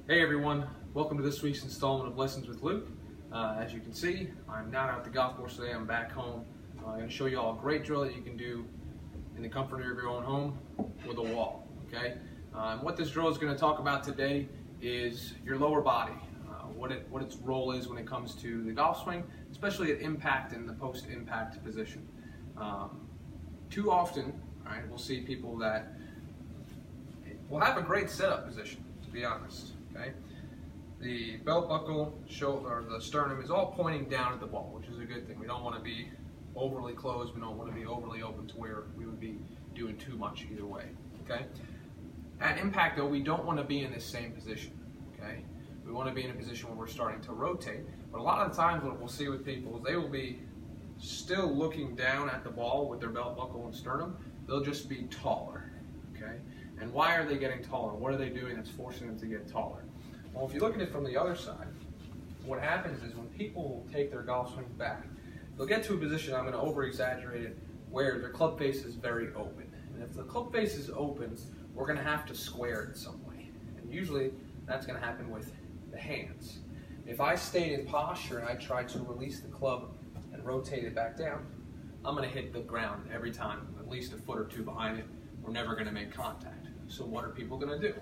Hey everyone, welcome to this week's installment of Lessons with Luke. As you can see, I'm not out at the golf course today, I'm back home. I'm going to show you all a great drill that you can do in the comfort of your own home with a wall. Okay? What this drill is going to talk about today is your lower body, what its role is when it comes to the golf swing, especially at impact and the post-impact position. Too often, right, we'll see people that will have a great setup position, to be honest. Okay, the belt buckle, shoulder, or the sternum is all pointing down at the ball, which is a good thing. We don't want to be overly closed. We don't want to be overly open to where we would be doing too much either way. Okay. At impact, though, we don't want to be in this same position. Okay. We want to be in a position where we're starting to rotate. But a lot of the times, what we'll see with people is they will be still looking down at the ball with their belt buckle and sternum. They'll just be taller. Okay. And why are they getting taller? What are they doing that's forcing them to get taller? Well, if you look at it from the other side, what happens is when people take their golf swing back, they'll get to a position, I'm going to over-exaggerate it, where their club face is very open. And if the club face is open, we're going to have to square it some way. And usually that's going to happen with the hands. If I stayed in posture and I tried to release the club and rotate it back down, I'm going to hit the ground every time, at least a foot or two behind it. We're never going to make contact. So what are people going to do?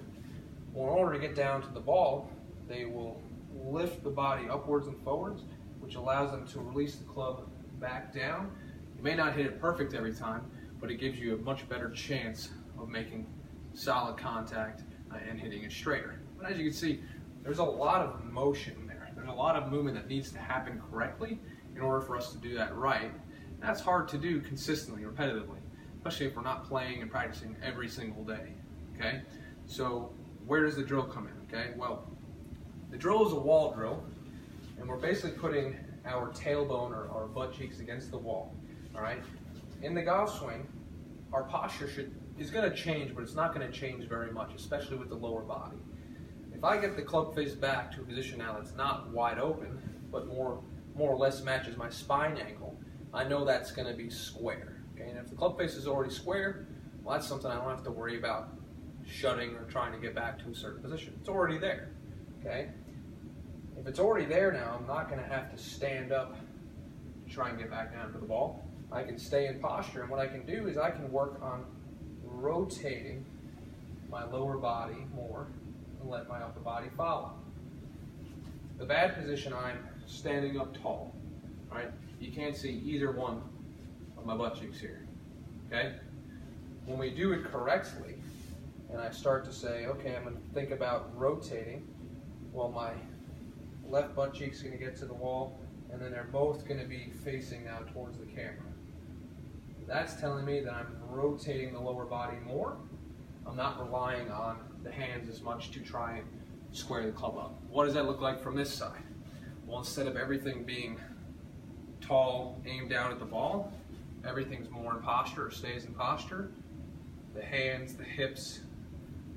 Well, in order to get down to the ball, they will lift the body upwards and forwards, which allows them to release the club back down. You may not hit it perfect every time, but it gives you a much better chance of making solid contact and hitting it straighter. But as you can see, there's a lot of motion there. There's a lot of movement that needs to happen correctly in order for us to do that right. And that's hard to do consistently, repetitively, especially if we're not playing and practicing every single day. Okay, so where does the drill come in? Okay, well, the drill is a wall drill, and we're basically putting our tailbone or our butt cheeks against the wall. All right, in the golf swing, our posture is going to change, but it's not going to change very much, especially with the lower body. If I get the club face back to a position now that's not wide open, but more or less matches my spine angle, I know that's going to be square. Okay, and if the club face is already square, well, that's something I don't have to worry about shutting or trying to get back to a certain position. It's already there. Okay? If it's already there now, I'm not going to have to stand up to try and get back down to the ball. I can stay in posture, and what I can do is I can work on rotating my lower body more and let my upper body follow. The bad position, I'm standing up tall. Right? You can't see either one of my butt cheeks here. Okay? When we do it correctly, and I start to say, okay, I'm going to think about rotating, well, my left butt cheek's going to get to the wall, and then they're both going to be facing now towards the camera. That's telling me that I'm rotating the lower body more. I'm not relying on the hands as much to try and square the club up. What does that look like from this side? Well, instead of everything being tall, aimed down at the ball, everything's more in posture, or stays in posture. The hands, the hips,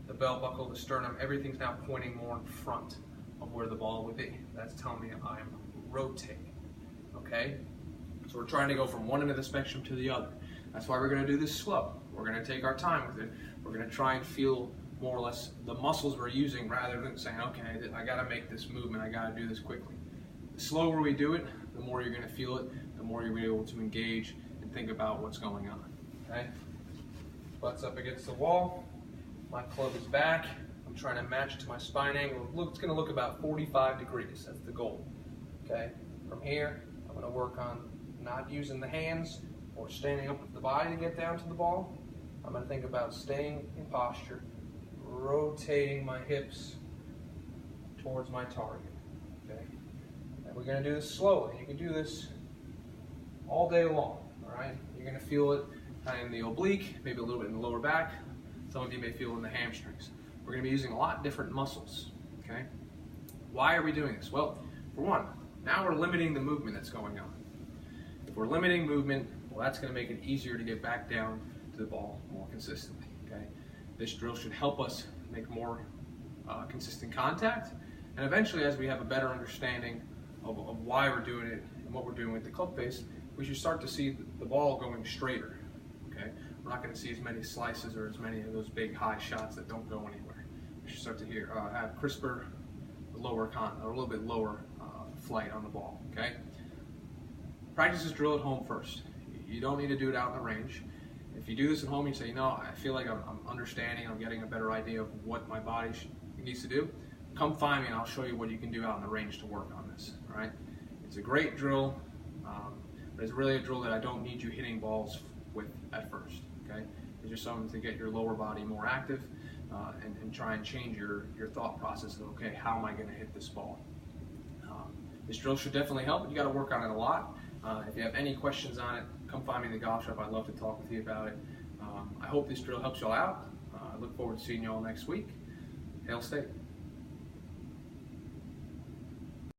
the belt buckle, the sternum, everything's now pointing more in front of where the ball would be. That's telling me I'm rotating. Okay? So we're trying to go from one end of the spectrum to the other. That's why we're going to do this slow. We're going to take our time with it. We're going to try and feel more or less the muscles we're using rather than saying, okay, I got to make this movement, I got to do this quickly. The slower we do it, the more you're going to feel it, the more you'll be able to engage and think about what's going on. Okay? Butt's up against the wall. My club is back. I'm trying to match to my spine angle. It's going to look about 45 degrees. That's the goal. Okay. From here, I'm going to work on not using the hands or standing up with the body to get down to the ball. I'm going to think about staying in posture, rotating my hips towards my target. Okay. And we're going to do this slowly. You can do this all day long. All right. You're going to feel it kind of in the oblique, maybe a little bit in the lower back. Some of you may feel in the hamstrings. We're going to be using a lot of different muscles. Okay? Why are we doing this? Well, for one, now we're limiting the movement that's going on. If we're limiting movement, well, that's going to make it easier to get back down to the ball more consistently. Okay? This drill should help us make more consistent contact, and eventually, as we have a better understanding of why we're doing it and what we're doing with the club face, we should start to see the ball going straighter. Okay? We're not going to see as many slices or as many of those big high shots that don't go anywhere. We should start to have crisper, lower or a little bit lower flight on the ball. Okay. Practice this drill at home first. You don't need to do it out in the range. If you do this at home, you say, I feel like I'm understanding, I'm getting a better idea of what my body needs to do. Come find me and I'll show you what you can do out in the range to work on this. All right. It's a great drill, but it's really a drill that I don't need you hitting balls with at first. Okay. It's just something to get your lower body more active and try and change your thought process of, okay, how am I going to hit this ball? This drill should definitely help, but you got to work on it a lot. If you have any questions on it, come find me in the golf shop. I'd love to talk with you about it. I hope this drill helps you all out. I look forward to seeing you all next week. Hail State.